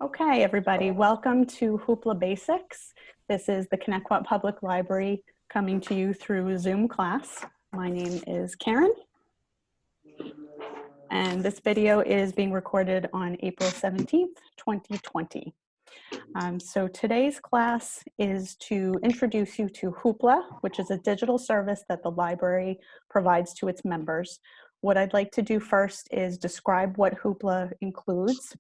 Okay, everybody, welcome to Hoopla Basics. This is the Connecticut Public Library coming to you through Zoom class. My name is Karen, and this video is being recorded on April 17th, 2020. So today's class is to introduce you to Hoopla, which is a digital service that the library provides to its members. What I'd like to do first is describe what Hoopla includes,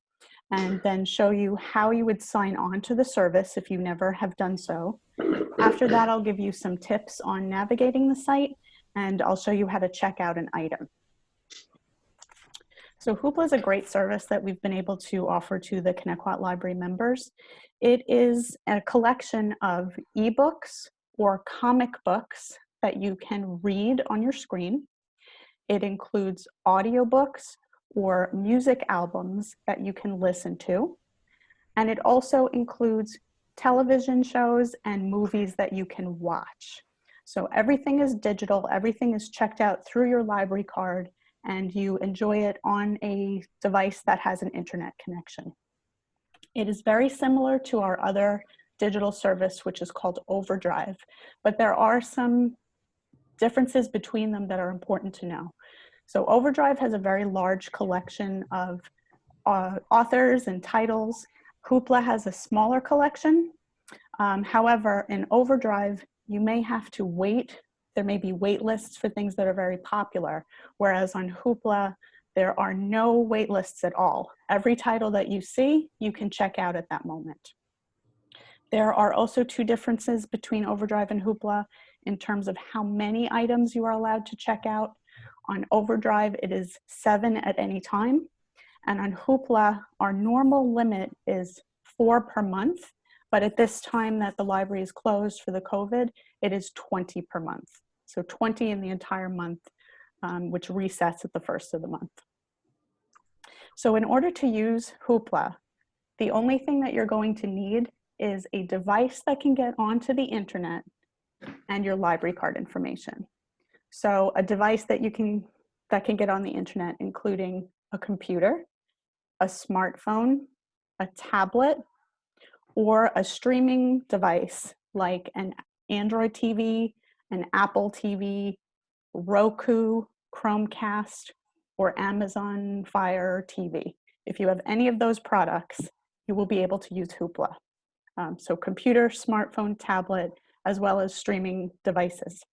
and then show you how you would sign on to the service if you never have done so. After that, I'll give you some tips on navigating the site, and I'll show you how to check out an item. So Hoopla is a great service that we've been able to offer to the Connecticut Library members. It is a collection of eBooks or comic books that you can read on your screen. It includes audiobooks or music albums that you can listen to. And it also includes television shows and movies that you can watch. So everything is digital, everything is checked out through your library card, and you enjoy it on a device that has an internet connection. It is very similar to our other digital service, which is called Overdrive, but there are some differences between them that are important to know. So Overdrive has a very large collection of authors and titles. Hoopla has a smaller collection. However, in Overdrive, you may have to wait. There may be wait lists for things that are very popular, whereas on Hoopla, there are no wait lists at all. Every title that you see, you can check out at that moment. There are also two differences between Overdrive and Hoopla in terms of how many items you are allowed to check out. On Overdrive, it is 7 at any time. And on Hoopla, our normal limit is 4 per month. But at this time that the library is closed for the COVID, it is 20 per month. So 20 in the entire month, which resets at the first of the month. So in order to use Hoopla, the only thing that you're going to need is a device that can get onto the internet and your library card information. So a device that can get on the internet, including a computer, a smartphone, a tablet, or a streaming device like an Android TV, an Apple TV, Roku, Chromecast, or Amazon Fire TV. If you have any of those products, you will be able to use Hoopla. So computer, smartphone, tablet, as well as streaming devices.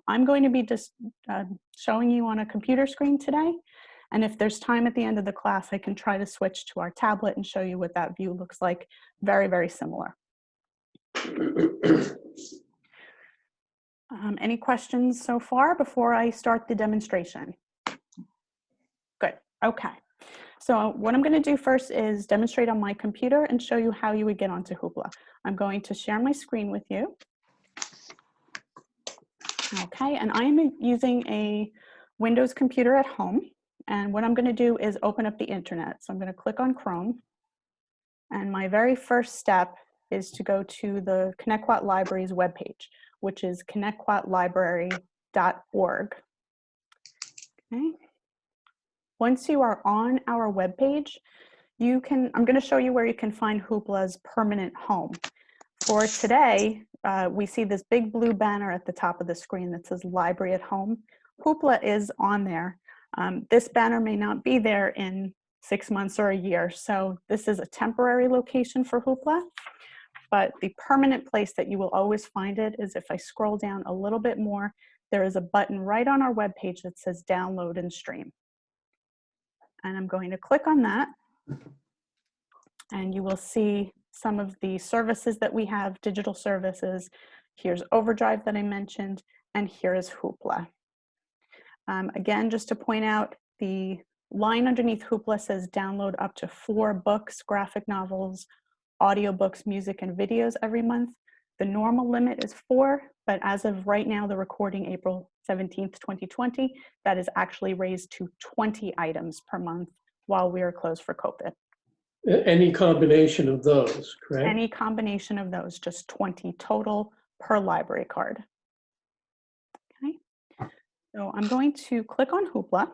I'm going to be just showing you on a computer screen today. And if there's time at the end of the class, I can try to switch to our tablet and show you what that view looks like. Very, very similar. Any questions so far before I start the demonstration? Good, okay. So what I'm gonna do first is demonstrate on my computer and show you how you would get onto Hoopla. I'm going to share my screen with you. Okay, and I'm using a Windows computer at home. And what I'm going to do is open up the internet. So I'm going to click on Chrome. And my very first step is to go to the Connecticut Library's webpage, which is connecticutlibrary.org. Okay. Once you are on our webpage, I'm going to show you where you can find Hoopla's permanent home. For today, we see this big blue banner at the top of the screen that says Library at Home. Hoopla is on there. This banner may not be there in 6 months or a year, so this is a temporary location for Hoopla, but the permanent place that you will always find it is if I scroll down a little bit more, there is a button right on our webpage that says Download and Stream. And I'm going to click on that, and you will see some of the services that we have, digital services. Here's Overdrive that I mentioned, and here is Hoopla. Again, just to point out, the line underneath Hoopla says download up to 4 books, graphic novels, audiobooks, music, and videos every month. The normal limit is 4, but as of right now, the recording April 17th, 2020, that is actually raised to 20 items per month while we are closed for COVID. Any combination of those, correct? Any combination of those, just 20 total per library card. Okay. So I'm going to click on Hoopla.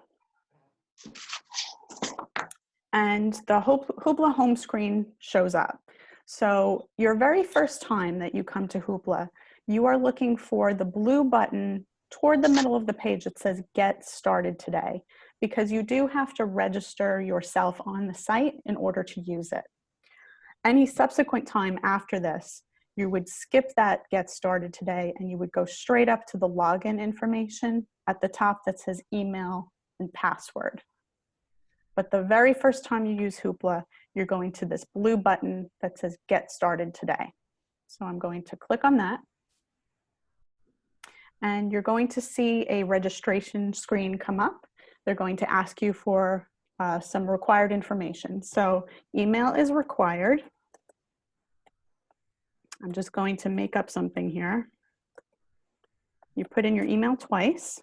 and the Hoopla home screen shows up. So your very first time that you come to Hoopla, you are looking for the blue button toward the middle of the page that says Get Started Today, because you do have to register yourself on the site in order to use it. Any subsequent time after this, you would skip that Get Started Today and you would go straight up to the login information at the top that says email and password. But the very first time you use Hoopla, you're going to this blue button that says Get Started Today. So I'm going to click on that. And you're going to see a registration screen come up. They're going to ask you for some required information. So email is required. I'm just going to make up something here. You put in your email twice,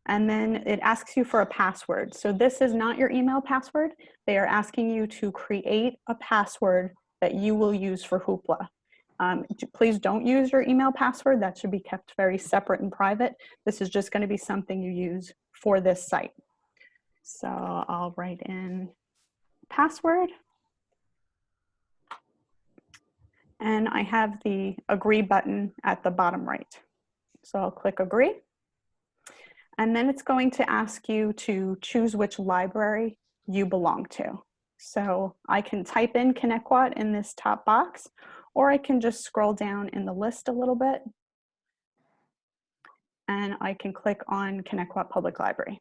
and then it asks you for a password. So this is not your email password. They are asking you to create a password that you will use for Hoopla. Please don't use your email password. That should be kept very separate and private. This is just going to be something you use for this site. So I'll write in password. And I have the agree button at the bottom right. So I'll click agree. And then it's going to ask you to choose which library you belong to. So I can type in Kennequot in this top box, or I can just scroll down in the list a little bit and I can click on Kennequot Public Library.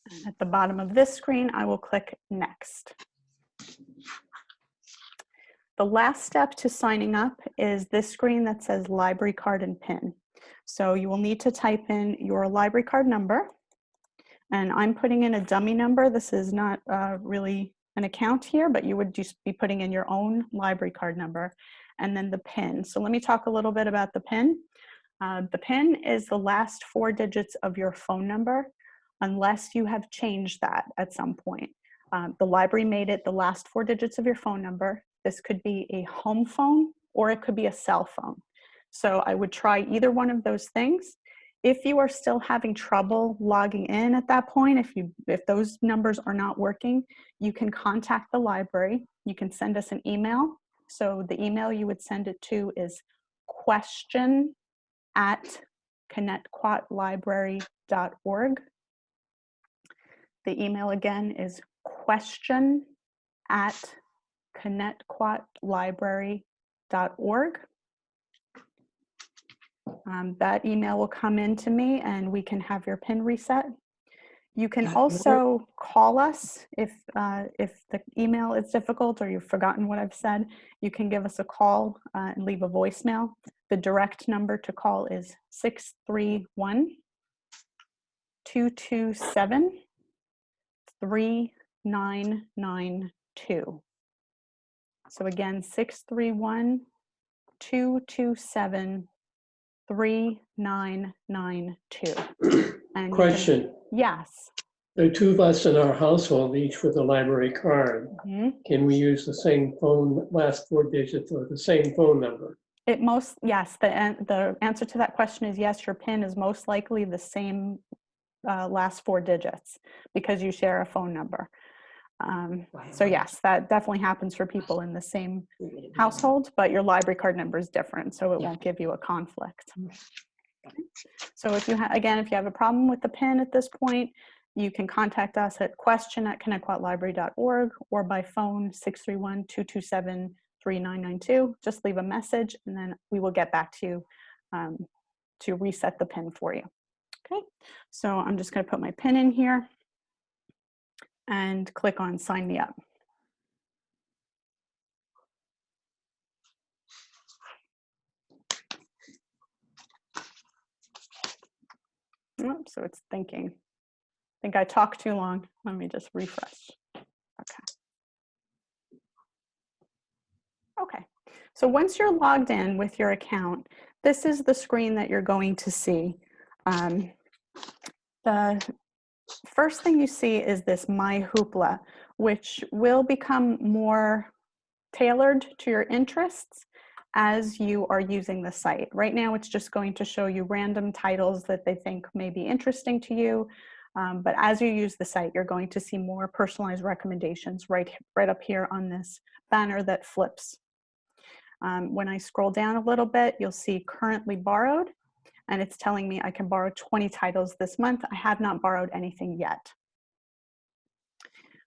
And at the bottom of this screen, I will click next. The last step to signing up is this screen that says library card and PIN. So you will need to type in your library card number, and I'm putting in a dummy number. This is not really an account here, but you would just be putting in your own library card number, and then the PIN. So let me talk a little bit about the PIN. The PIN is the last 4 digits of your phone number, unless you have changed that at some point. The library made it the last 4 digits of your phone number. This could be a home phone or it could be a cell phone. So I would try either one of those things. If you are still having trouble logging in at that point, if those numbers are not working, you can contact the library. You can send us an email. So the email you would send it to is question@kennequotlibrary.org. The email again is question@kennequotlibrary.org. That email will come in to me and we can have your PIN reset. You can also call us if the email is difficult or you've forgotten what I've said. You can give us a call and leave a voicemail. The direct number to call is 631-227-3992. So again, 631-227-3992. And Question. Yes. There are 2 of us in our household, each with a library card. Can we use the same phone, last 4 digits, or the same phone number? Yes, the answer to that question is yes. Your PIN is most likely the same last 4 digits because you share a phone number. So yes, that definitely happens for people in the same household, but your library card number is different, so it won't give you a conflict. So if you have a problem with the PIN at this point, you can contact us at question@kennequotlibrary.org or by phone 631-227-3992. Just leave a message and then we will get back to you to reset the PIN for you. Okay, so I'm just going to put my PIN in here and click on Sign Me Up. Oh, so it's thinking. I think I talked too long. Let me just refresh. Okay, so once you're logged in with your account, this is the screen that you're going to see. The first thing you see is this My Hoopla, which will become more tailored to your interests as you are using the site. Right now, it's just going to show you random titles that they think may be interesting to you. But as you use the site, you're going to see more personalized recommendations right up here on this banner that flips. When I scroll down a little bit, you'll see currently borrowed, and it's telling me I can borrow 20 titles this month. I have not borrowed anything yet.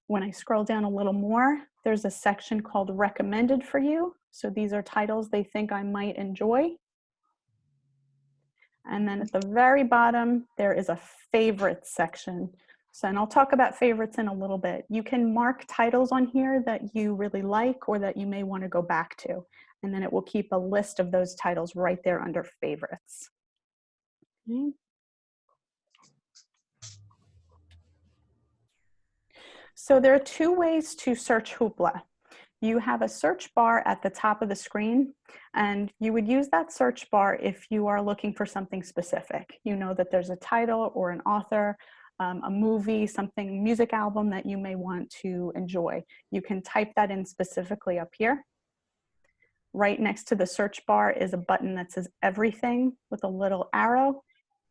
When I scroll down a little more, there's a section called recommended for you. So these are titles they think I might enjoy. And then at the very bottom, there is a favorites section. So, and I'll talk about favorites in a little bit. You can mark titles on here that you really like or that you may want to go back to. And then it will keep a list of those titles right there under favorites. Okay. So there are two ways to search Hoopla. You have a search bar at the top of the screen, and you would use that search bar if you are looking for something specific. You know that there's a title or an author, a movie, something, music album that you may want to enjoy. You can type that in specifically up here. Right next to the search bar is a button that says everything with a little arrow.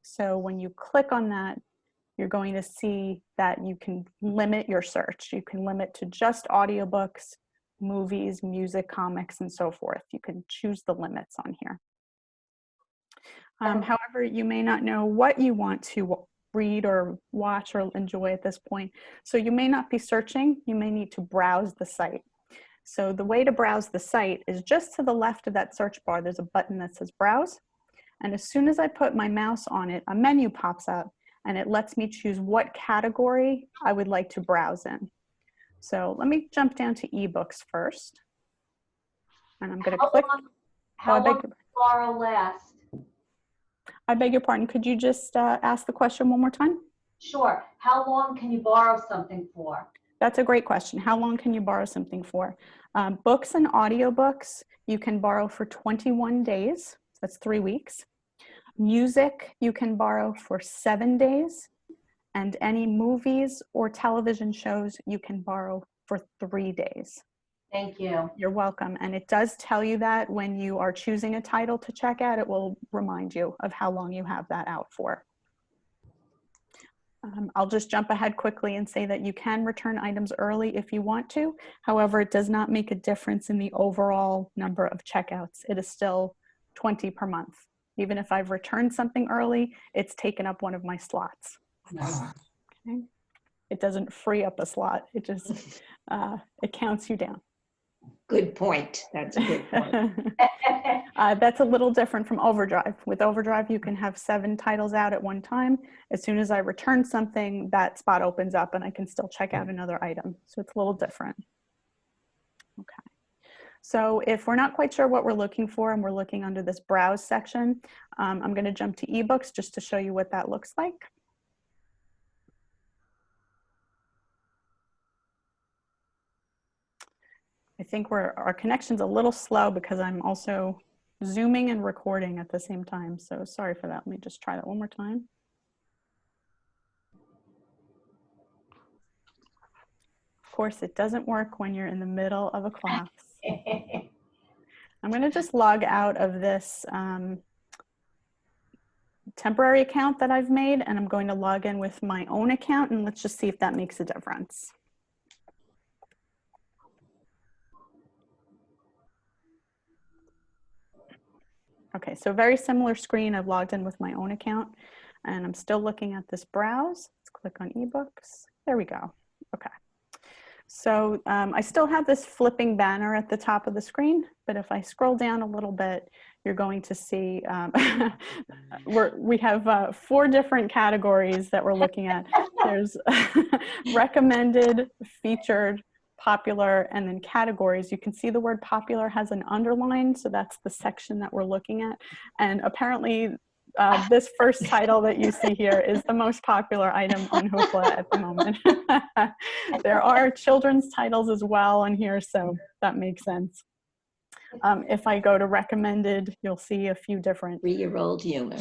So when you click on that, you're going to see that you can limit your search. You can limit to just audiobooks, movies, music, comics, and so forth. You can choose the limits on here. However, you may not know what you want to read or watch or enjoy at this point. So you may not be searching, you may need to browse the site. So the way to browse the site is just to the left of that search bar, there's a button that says browse. And as soon as I put my mouse on it, a menu pops up and it lets me choose what category I would like to browse in. So let me jump down to eBooks first. And I'm going to click. How long does borrow last? I beg your pardon. Could you just ask the question one more time? Sure. How long can you borrow something for? That's a great question. How long can you borrow something for? Books and audiobooks, you can borrow for 21 days. That's 3 weeks. Music, you can borrow for 7 days. And any movies or television shows, you can borrow for 3 days. Thank you. You're welcome. And it does tell you that when you are choosing a title to check out, it will remind you of how long you have that out for. I'll just jump ahead quickly and say that you can return items early if you want to. However, it does not make a difference in the overall number of checkouts. It is still 20 per month. Even if I've returned something early, it's taken up one of my slots. Okay. It doesn't free up a slot. It just, it counts you down. Good point. That's a good point. That's a little different from Overdrive. With Overdrive, you can have 7 titles out at one time. As soon as I return something, that spot opens up and I can still check out another item. So it's a little different. Okay. So if we're not quite sure what we're looking for and we're looking under this browse section, I'm going to jump to eBooks just to show you what that looks like. I think our connection's a little slow because I'm also zooming and recording at the same time. So sorry for that. Let me just try that one more time. Of course, it doesn't work when you're in the middle of a class. I'm going to just log out of this temporary account that I've made, and I'm going to log in with my own account, and let's just see if that makes a difference. Okay, so very similar screen. I've logged in with my own account, and I'm still looking at this browse. Let's click on eBooks. There we go. Okay. So I still have this flipping banner at the top of the screen, but if I scroll down a little bit, you're going to see we have 4 different categories that we're looking at. There's recommended, featured, popular, and then categories. You can see the word popular has an underline, so that's the section that we're looking at. And apparently this first title that you see here is the most popular item on Hoopla at the moment. There are children's titles as well on here, so that makes sense. If I go to recommended, you'll see a few different 3-year-old humor.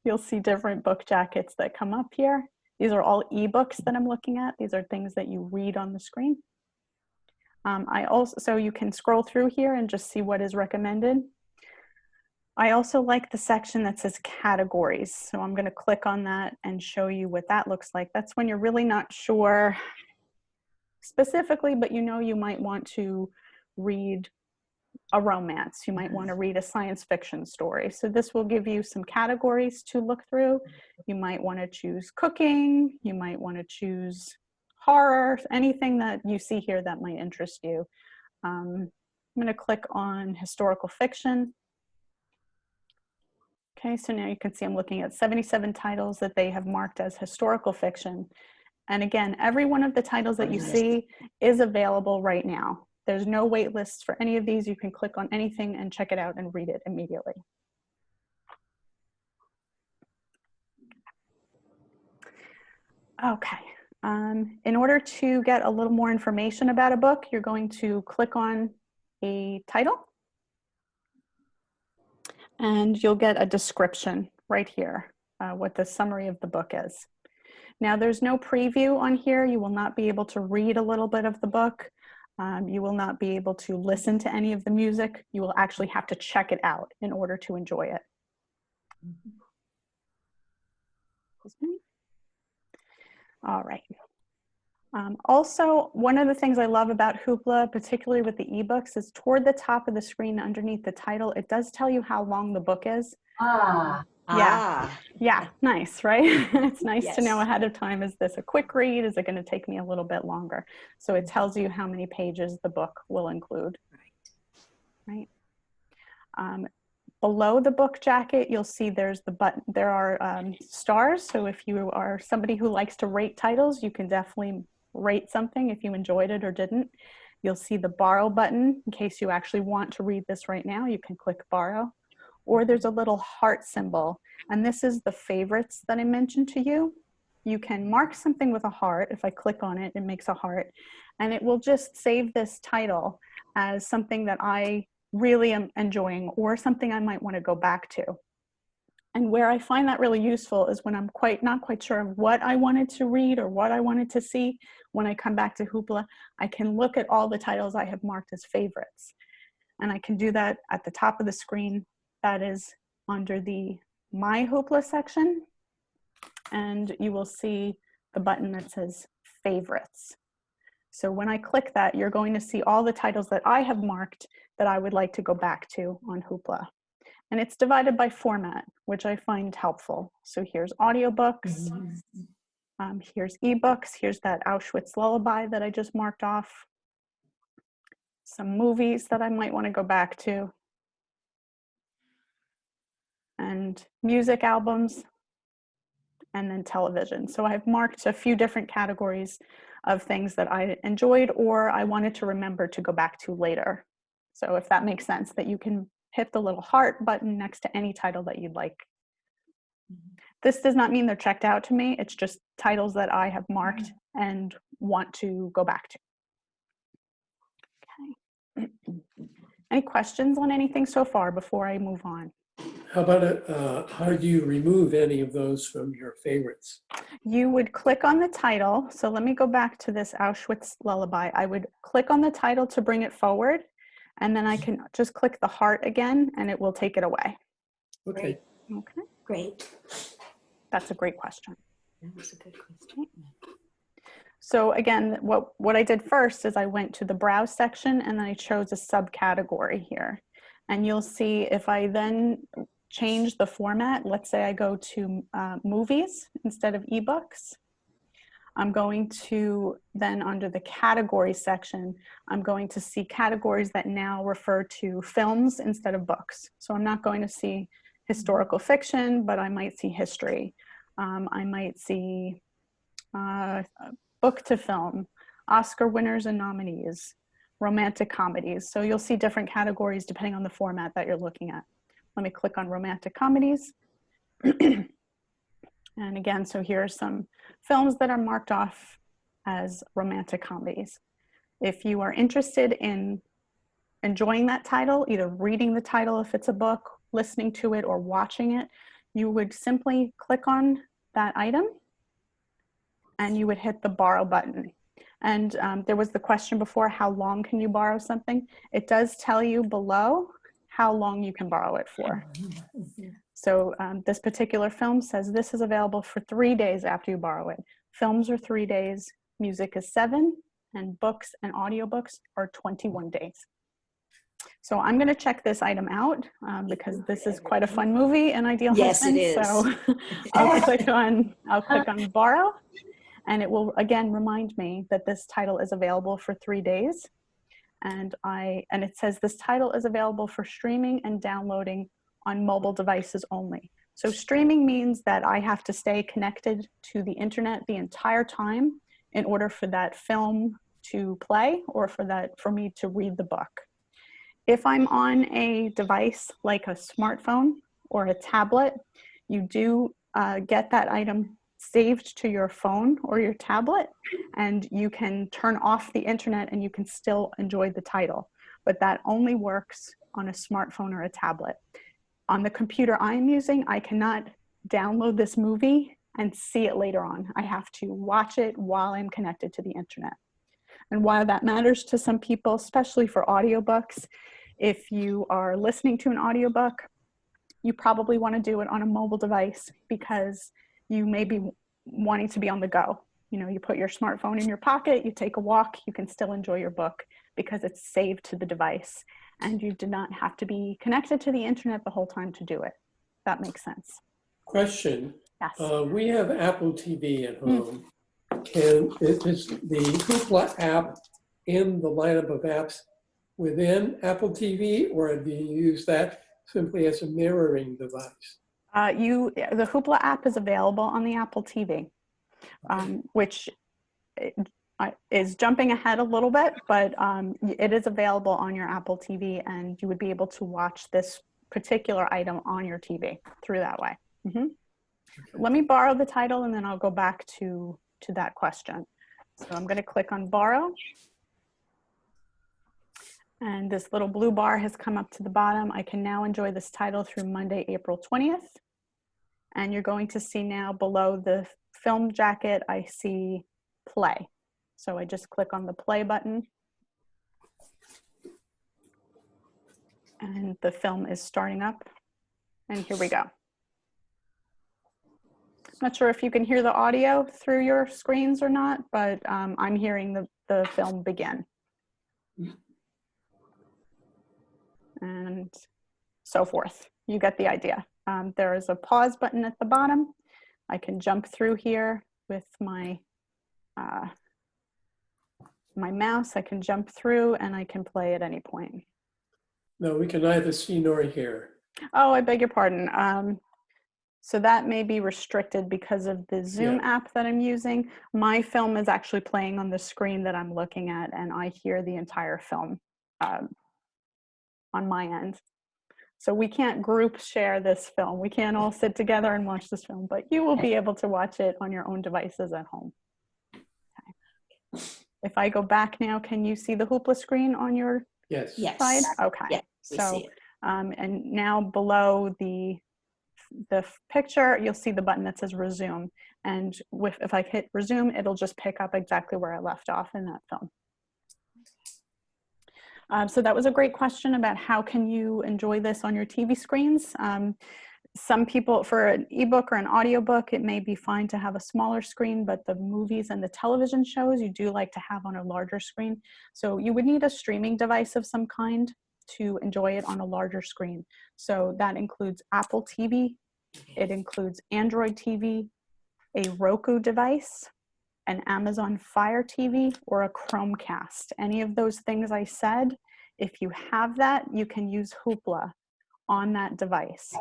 You'll see different book jackets that come up here. These are all eBooks that I'm looking at. These are things that you read on the screen. So you can scroll through here and just see what is recommended. I also like the section that says categories. So I'm going to click on that and show you what that looks like. That's when you're really not sure specifically, but you know you might want to read a romance. You might want to read a science fiction story. So this will give you some categories to look through. You might want to choose cooking. You might want to choose horror, anything that you see here that might interest you. I'm going to click on historical fiction. Okay, so now you can see I'm looking at 77 titles that they have marked as historical fiction. And again, every one of the titles that you see is available right now. There's no wait lists for any of these. You can click on anything and check it out and read it immediately. Okay, in order to get a little more information about a book, you're going to click on a title and you'll get a description right here, what the summary of the book is. Now there's no preview on here. You will not be able to read a little bit of the book. You will not be able to listen to any of the music. You will actually have to check it out in order to enjoy it. All right. Also, one of the things I love about Hoopla, particularly with the eBooks, is toward the top of the screen underneath the title, it does tell you how long the book is. Ah, Yeah, nice, right? It's nice to know Yes. ahead of time, is this a quick read? Is it going to take me a little bit longer? So it tells you how many pages the book will include. Right. Below the book jacket, you'll see there's the button. There are stars. So if you are somebody who likes to rate titles, you can definitely rate something if you enjoyed it or didn't. You'll see the borrow button. In case you actually want to read this right now, you can click borrow. Or there's a little heart symbol. And this is the favorites that I mentioned to you. You can mark something with a heart. If I click on it, it makes a heart. And it will just save this title as something that I really am enjoying or something I might want to go back to. And where I find that really useful is when I'm not quite sure of what I wanted to read or what I wanted to see. When I come back to Hoopla, I can look at all the titles I have marked as favorites. And I can do that at the top of the screen. That is under the My Hoopla section. And you will see the button that says favorites. So when I click that, you're going to see all the titles that I have marked that I would like to go back to on Hoopla. And it's divided by format, which I find helpful. So here's audiobooks, here's eBooks, here's that Auschwitz lullaby that I just marked off, some movies that I might want to go back to, and music albums, and then television. So I've marked a few different categories of things that I enjoyed or I wanted to remember to go back to later. So if that makes sense, that you can hit the little heart button next to any title that you'd like. This does not mean they're checked out to me. It's just titles that I have marked and want to go back to. Okay. Any questions on anything so far before I move on? How about how do you remove any of those from your favorites? You would click on the title. So let me go back to this Auschwitz lullaby. I would click on the title to bring it forward, and then I can just click the heart again, and it will take it away. Okay. Okay, Great. that's a great question. That was a good question. So again, what I did first is I went to the browse section and then I chose a subcategory here. And you'll see if I then change the format, let's say I go to movies instead of eBooks, I'm going to then under the category section, I'm going to see categories that now refer to films instead of books. So I'm not going to see historical fiction, but I might see history. I might see book to film, Oscar winners and nominees, romantic comedies. So you'll see different categories depending on the format that you're looking at. Let me click on romantic comedies. And again, so here are some films that are marked off as romantic comedies. If you are interested in enjoying that title, either reading the title if it's a book, listening to it, or watching it, you would simply click on that item and you would hit the borrow button. And there was the question before, how long can you borrow something? It does tell you below how long you can borrow it for. So this particular film says this is available for 3 days after you borrow it. Films are 3 days, music is 7, and books and audiobooks are 21 days. So I'm going to check this item out because this is quite a fun movie, An Ideal Husband. Yes, it is. So I'll click on borrow, and it will again remind me that this title is available for 3 days. And it says this title is available for streaming and downloading on mobile devices only. So streaming means that I have to stay connected to the internet the entire time in order for that film to play or for me to read the book. If I'm on a device like a smartphone or a tablet, you do get that item saved to your phone or your tablet, and you can turn off the internet and you can still enjoy the title. But that only works on a smartphone or a tablet. On the computer I'm using, I cannot download this movie and see it later on. I have to watch it while I'm connected to the internet. And while that matters to some people, especially for audiobooks, if you are listening to an audiobook, you probably want to do it on a mobile device because you may be wanting to be on the go. You know, you put your smartphone in your pocket, you take a walk, you can still enjoy your book because it's saved to the device and you do not have to be connected to the internet the whole time to do it. That makes sense. Question. Yes. We have Apple TV at home. Is the Hoopla app in the lineup of apps within Apple TV, or do you use that simply as a mirroring device? The Hoopla app is available on the Apple TV, which is jumping ahead a little bit, but it is available on your Apple TV, and you would be able to watch this particular item on your TV through that way. Mm-hmm. Let me borrow the title, and then I'll go back to that question. So I'm going to click on borrow. And this little blue bar has come up to the bottom. I can now enjoy this title through Monday, April 20th. And you're going to see now below the film jacket, I see play. So I just click on the play button. And the film is starting up. And here we go. Not sure if you can hear the audio through your screens or not, but I'm hearing the film begin. And so forth. You get the idea. There is a pause button at the bottom. I can jump through here with my mouse. I can jump through and I can play at any point. No, we can neither see nor hear. Oh, I beg your pardon. So that may be restricted because of the Zoom app that I'm using. My film is actually playing on the screen that I'm looking at, and I hear the entire film on my end. So we can't group share this film. We can't all sit together and watch this film, but you will be able to watch it on your own devices at home. Okay. If I go back now, can you see the Hoopla screen on your side? Okay. Yes, we so, see it. And now below the picture, you'll see the button that says resume. And if I hit resume, it'll just pick up exactly where I left off in that film. So that was a great question about how can you enjoy this on your TV screens. Some people, for an ebook or an audiobook, it may be fine to have a smaller screen, but the movies and the television shows you do like to have on a larger screen. So you would need a streaming device of some kind to enjoy it on a larger screen. So that includes Apple TV, it includes Android TV, a Roku device, an Amazon Fire TV, or a Chromecast. Any of those things I said, if you have that, you can use Hoopla on that device.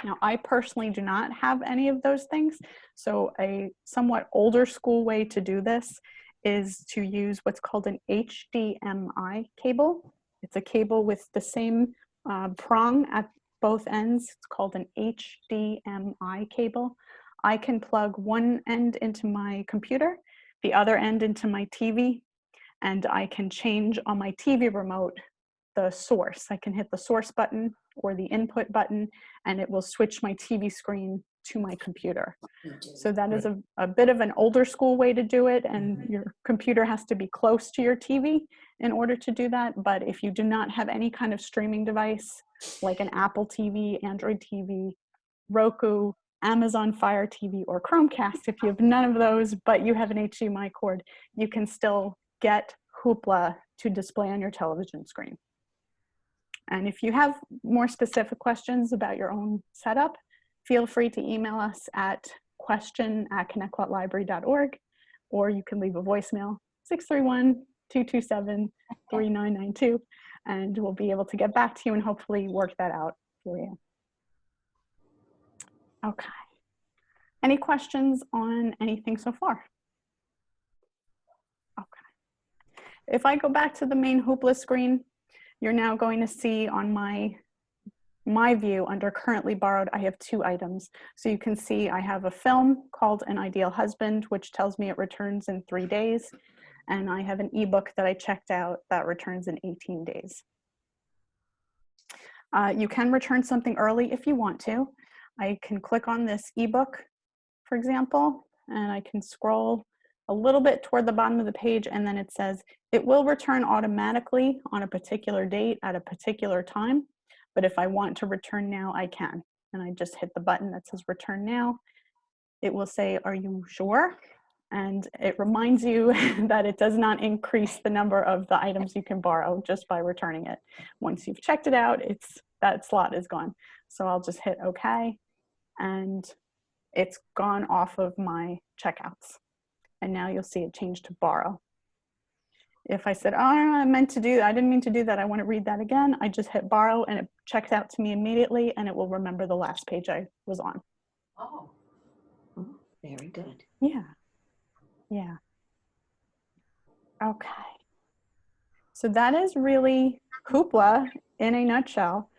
Now, I personally do not have any of those things, so a somewhat older school way to do this is to use what's called an HDMI cable. It's a cable with the same prong at both ends. It's called an HDMI cable. I can plug one end into my computer, the other end into my TV, and I can change on my TV remote the source. I can hit the source button or the input button, and it will switch my TV screen to my computer. So that is a bit of an older school way to do it, and your computer has to be close to your TV in order to do that. But if you do not have any kind of streaming device, like an Apple TV, Android TV, Roku, Amazon Fire TV, or Chromecast, if you have none of those, but you have an HDMI cord, you can still get Hoopla to display on your television screen. And if you have more specific questions about your own setup, feel free to email us at question@connectquotlibrary.org, or you can leave a voicemail, 631-227-3992, and we'll be able to get back to you and hopefully work that out for you. Okay. Any questions on anything so far? Okay. If I go back to the main Hoopla screen, you're now going to see on my view under currently borrowed, I have 2 items. So you can see I have a film called An Ideal Husband, which tells me it returns in 3 days. And I have an ebook that I checked out that returns in 18 days. You can return something early if you want to. I can click on this ebook, for example, and I can scroll a little bit toward the bottom of the page, and then it says, it will return automatically on a particular date at a particular time, but if I want to return now, I can. And I just hit the button that says return now. It will say, are you sure? And it reminds you that it does not increase the number of the items you can borrow just by returning it. Once you've checked it out, that slot is gone. So I'll just hit OK, and it's gone off of my checkouts. And now you'll see it change to borrow. If I said, oh, I didn't mean to do that, I want to read that again, I just hit borrow and it checks out to me immediately, and it will remember the last page I was on. Oh, Very good. Yeah. Yeah. Okay. So that is really Hoopla in a nutshell.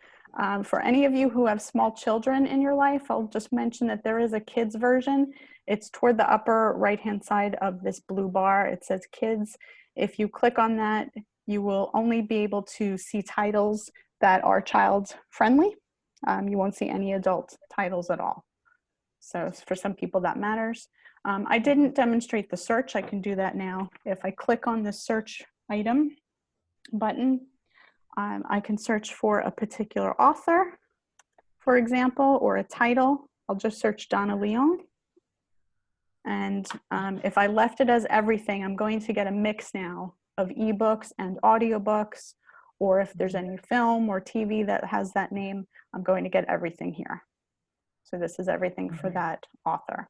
For any of you who have small children in your life, I'll just mention that there is a kids version. It's toward the upper right-hand side of this blue bar. It says kids. If you click on that, you will only be able to see titles that are child-friendly. You won't see any adult titles at all. So for some people that matters. I didn't demonstrate the search. I can do that now. If I click on the search item button, I can search for a particular author, for example, or a title. I'll just search Donna Leon. And if I left it as everything, I'm going to get a mix now of eBooks and audiobooks, or if there's any film or TV that has that name, I'm going to get everything here. So this is everything for that author.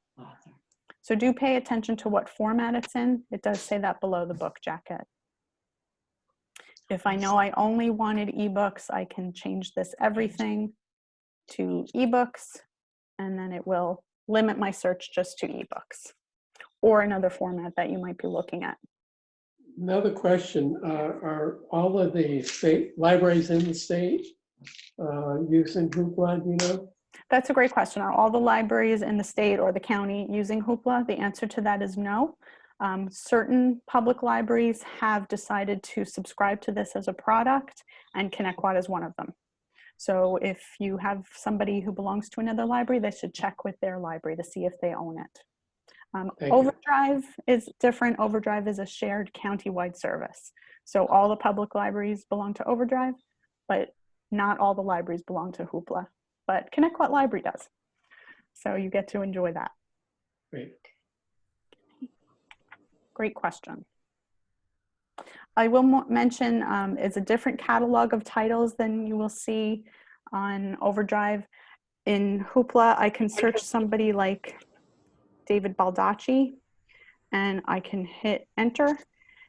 So do pay attention to what format it's in. It does say that below the book jacket. If I know I only wanted eBooks, I can change this everything to eBooks, and then it will limit my search just to eBooks or another format that you might be looking at. Another question, are all of the state libraries in the state using Hoopla, do you know? That's a great question. Are all the libraries in the state or the county using Hoopla? The answer to that is no. Certain public libraries have decided to subscribe to this as a product, and Connectquot is one of them. So if you have somebody who belongs to another library, they should check with their library to see if they own it. Overdrive is different. Overdrive is a shared county-wide service. So all the public libraries belong to Overdrive, but not all the libraries belong to Hoopla. But Connectquot Library does. So you get to enjoy that. Great. Great question. I will mention it's a different catalog of titles than you will see on Overdrive. In Hoopla, I can search somebody like David Baldacci, and I can hit enter,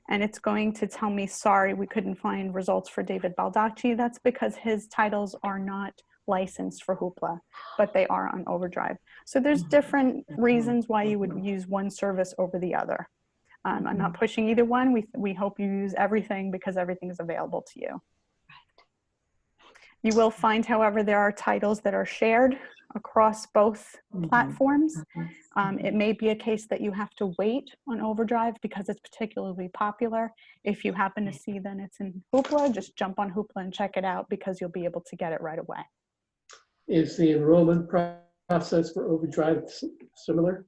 and it's going to tell me, sorry, we couldn't find results for David Baldacci. That's because his titles are not licensed for Hoopla, but they are on Overdrive. So there's different reasons why you would use one service over the other. I'm not pushing either one. We hope you use everything because everything is available to you. You will find, however, there are titles that are shared across both platforms. It may be a case that you have to wait on Overdrive because it's particularly popular. If you happen to see then it's in Hoopla, just jump on Hoopla and check it out because you'll be able to get it right away. Is the enrollment process for Overdrive similar?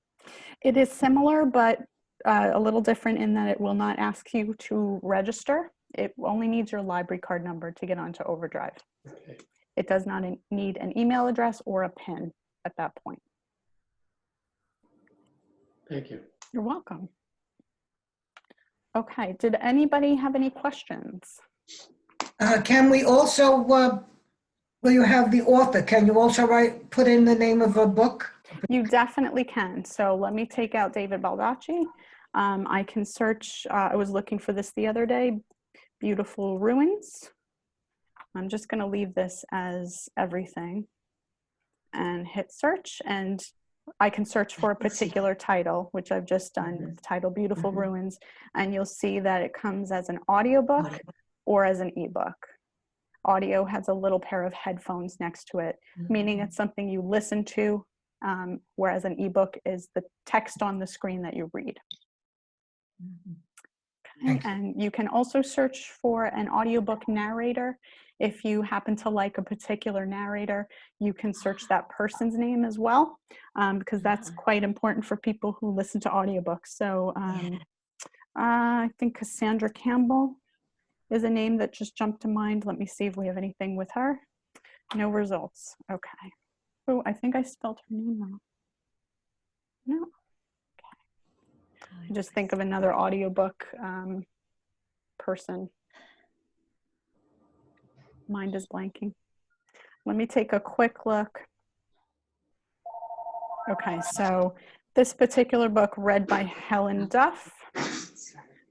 It is similar, but a little different in that it will not ask you to register. It only needs your library card number to get onto Overdrive. Okay. It does not need an email address or a PIN at that point. Thank you. You're welcome. Okay, did anybody have any questions? Can we also, will you have the author? Can you also put in the name of a book? You definitely can. So let me take out David Baldacci. I can search, I was looking for this the other day, Beautiful Ruins. I'm just going to leave this as everything and hit search, and I can search for a particular title, which I've just done, the title Beautiful Ruins, and you'll see that it comes as an audiobook or as an ebook. Audio has a little pair of headphones next to it, meaning it's something you listen to, whereas an ebook is the text on the screen that you read. Okay. And you can also search for an audiobook narrator. If you happen to like a particular narrator, you can search that person's name as well, because that's quite important for people who listen to audiobooks. So I think Cassandra Campbell is a name that just jumped to mind. Let me see if we have anything with her. No results. Okay. Oh, I think I spelled her name wrong. No. Okay. Just think of another audiobook person. Mind is blanking. Let me take a quick look. Okay, so this particular book read by Helen Duff.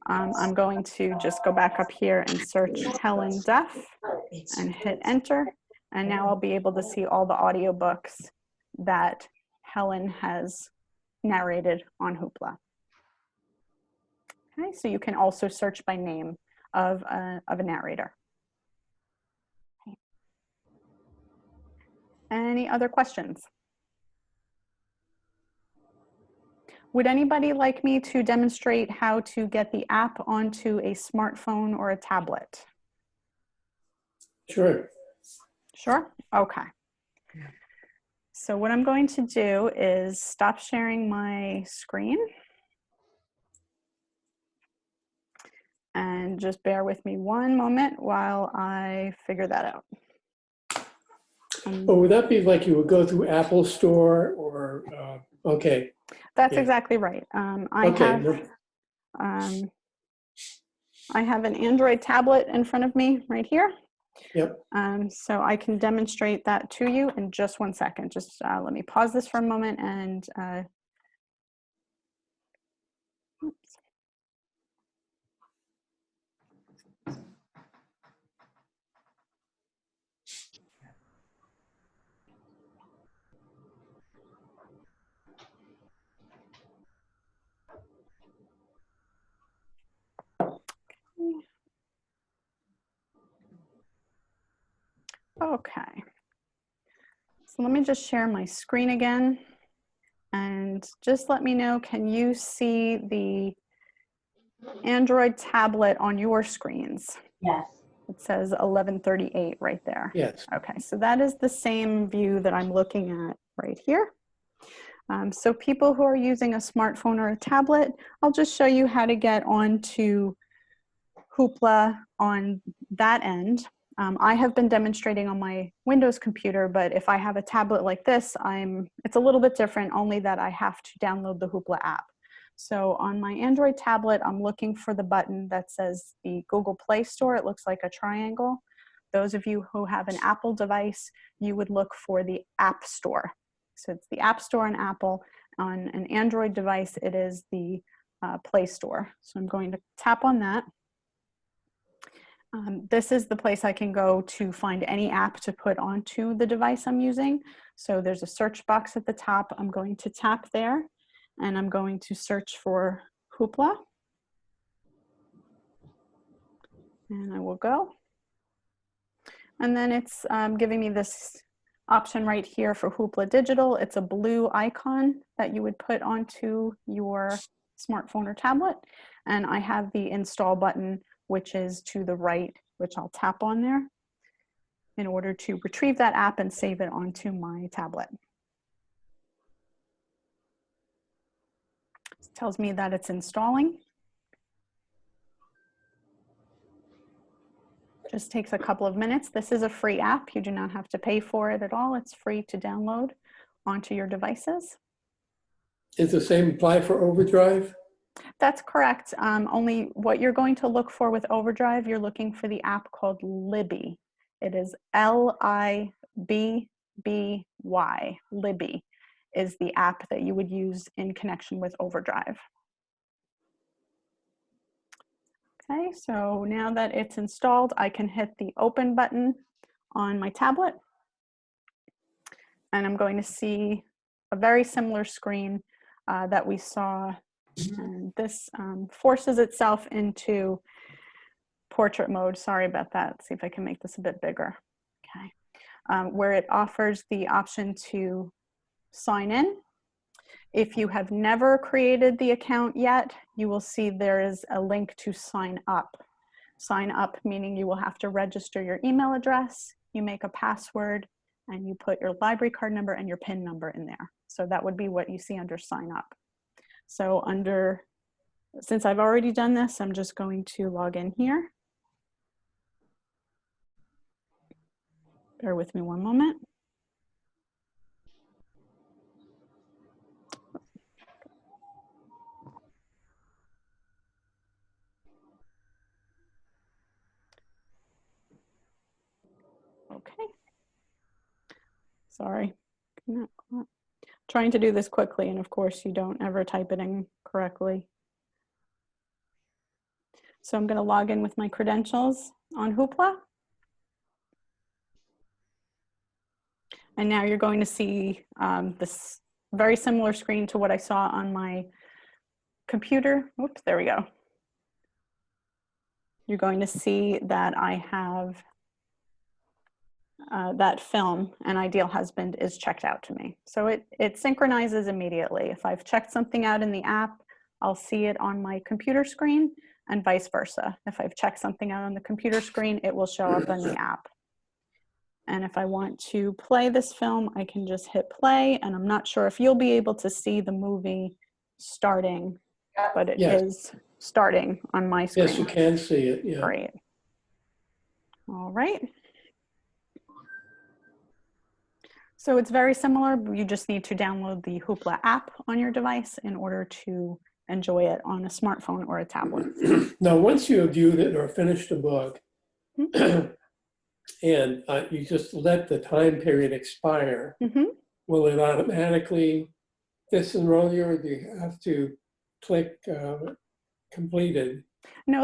I'm going to just go back up here and search Helen Duff and hit enter. And now I'll be able to see all the audiobooks that Helen has narrated on Hoopla. Okay, so you can also search by name of a narrator. Okay. Any other questions? Would anybody like me to demonstrate how to get the app onto a smartphone or a tablet? Sure. Sure? Okay. So what I'm going to do is stop sharing my screen. And just bear with me one moment while I figure that out. Would that be like you would go through Apple Store or, okay. That's Yeah. exactly right. I have an Android tablet in front of me right here. Yep. So I can demonstrate that to you in just 1 second. Just let me pause this for a moment and oops. Okay. So let me just share my screen again and just let me know, can you see the Android tablet on your screens? Yes. It says 1138 right there. Yes. Okay, so that is the same view that I'm looking at right here. So people who are using a smartphone or a tablet, I'll just show you how to get onto Hoopla on that end. I have been demonstrating on my Windows computer, but if I have a tablet like this, it's a little bit different, only that I have to download the Hoopla app. So on my Android tablet, I'm looking for the button that says the Google Play Store. It looks like a triangle. Those of you who have an Apple device, you would look for the App Store. So it's the App Store on Apple. On an Android device, it is the Play Store. So I'm going to tap on that. This is the place I can go to find any app to put onto the device I'm using. So there's a search box at the top. I'm going to tap there and I'm going to search for Hoopla. And I will go. And then it's giving me this option right here for Hoopla Digital. It's a blue icon that you would put onto your smartphone or tablet. And I have the install button, which is to the right, which I'll tap on there in order to retrieve that app and save it onto my tablet. tells me that it's installing. Just takes a couple of minutes. This is a free app. You do not have to pay for it at all. It's free to download onto your devices. Is the same apply for Overdrive? That's correct. Only what you're going to look for with Overdrive, you're looking for the app called Libby. It is Libby. Libby is the app that you would use in connection with Overdrive. Okay, so now that it's installed, I can hit the open button on my tablet. And I'm going to see a very similar screen that we saw. And this forces itself into portrait mode. Sorry about that. Let's see if I can make this a bit bigger. Okay, where it offers the option to sign in. If you have never created the account yet, you will see there is a link to sign up. Sign up meaning you will have to register your email address, you make a password, and you put your library card number and your PIN number in there. So that would be what you see under sign up. So since I've already done this, I'm just going to log in here. Bear with me one moment. Okay. Sorry. Trying to do this quickly, and of course you don't ever type it in correctly. So I'm going to log in with my credentials on Hoopla. And now you're going to see this very similar screen to what I saw on my computer. Oops, there we go. You're going to see that I have that film, An Ideal Husband, is checked out to me. So it synchronizes immediately. If I've checked something out in the app, I'll see it on my computer screen, and vice versa. If I've checked something out on the computer screen, it will show up on the app. And if I want to play this film, I can just hit play, and I'm not sure if you'll be able to see the movie starting, but it is starting on my screen. Yes, you can see it, yeah. Great. All right. So it's very similar. You just need to download the Hoopla app on your device in order to enjoy it on a smartphone or a tablet. Now, once you have viewed it or finished a book, and you just let the time period expire, will it automatically disenroll you, or do you have to click completed? No,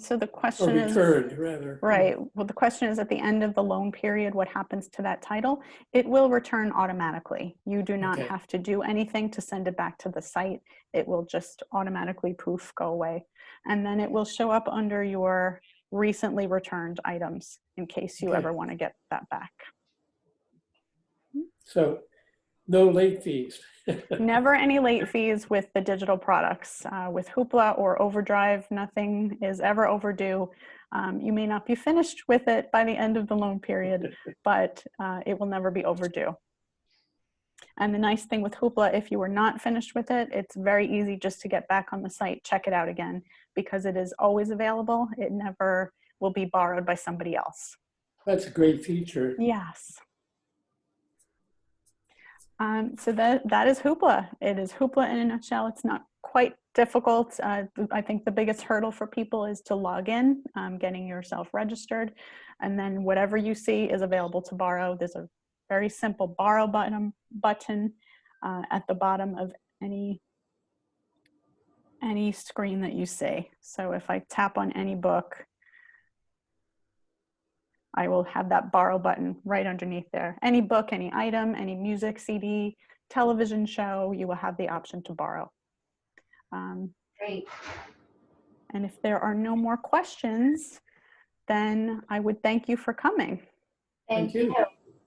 so the question or returned, rather. Right. Well, the question is, at the end of the loan period, what happens to that title? It will return automatically. You do not have to do anything to send it back to the site. It will just automatically poof, go away. And then it will show up under your recently returned items in case you ever want to get that back. So no late fees. Never any late fees with the digital products. With Hoopla or Overdrive, nothing is ever overdue. You may not be finished with it by the end of the loan period, but it will never be overdue. And the nice thing with Hoopla, if you are not finished with it, it's very easy just to get back on the site, check it out again, because it is always available. It never will be borrowed by somebody else. That's a great feature. Yes. So that is Hoopla. It is Hoopla in a nutshell. It's not quite difficult. I think the biggest hurdle for people is to log in, getting yourself registered, and then whatever you see is available to borrow. There's a very simple borrow button at the bottom of any screen that you see. So if I tap on any book, I will have that borrow button right underneath there. Any book, any item, any music, CD, television show, you will have the option to borrow. Great. And if there are no more questions, then I would thank you for coming. Thank you.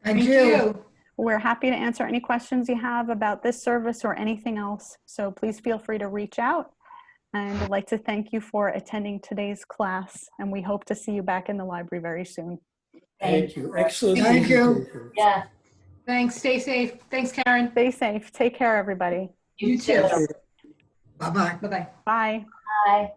Thank you. We're happy to answer any questions you have about this service or anything else. So please feel free to reach out. And I'd like to thank you for attending today's class. And we hope to see you back in the library very soon. Thank you. Excellent. Thank you. presentation. Yeah. Thanks. Stay safe. Thanks, Karen. Stay safe. Take care, everybody. You too. Bye-bye. Bye-bye. Bye. Bye.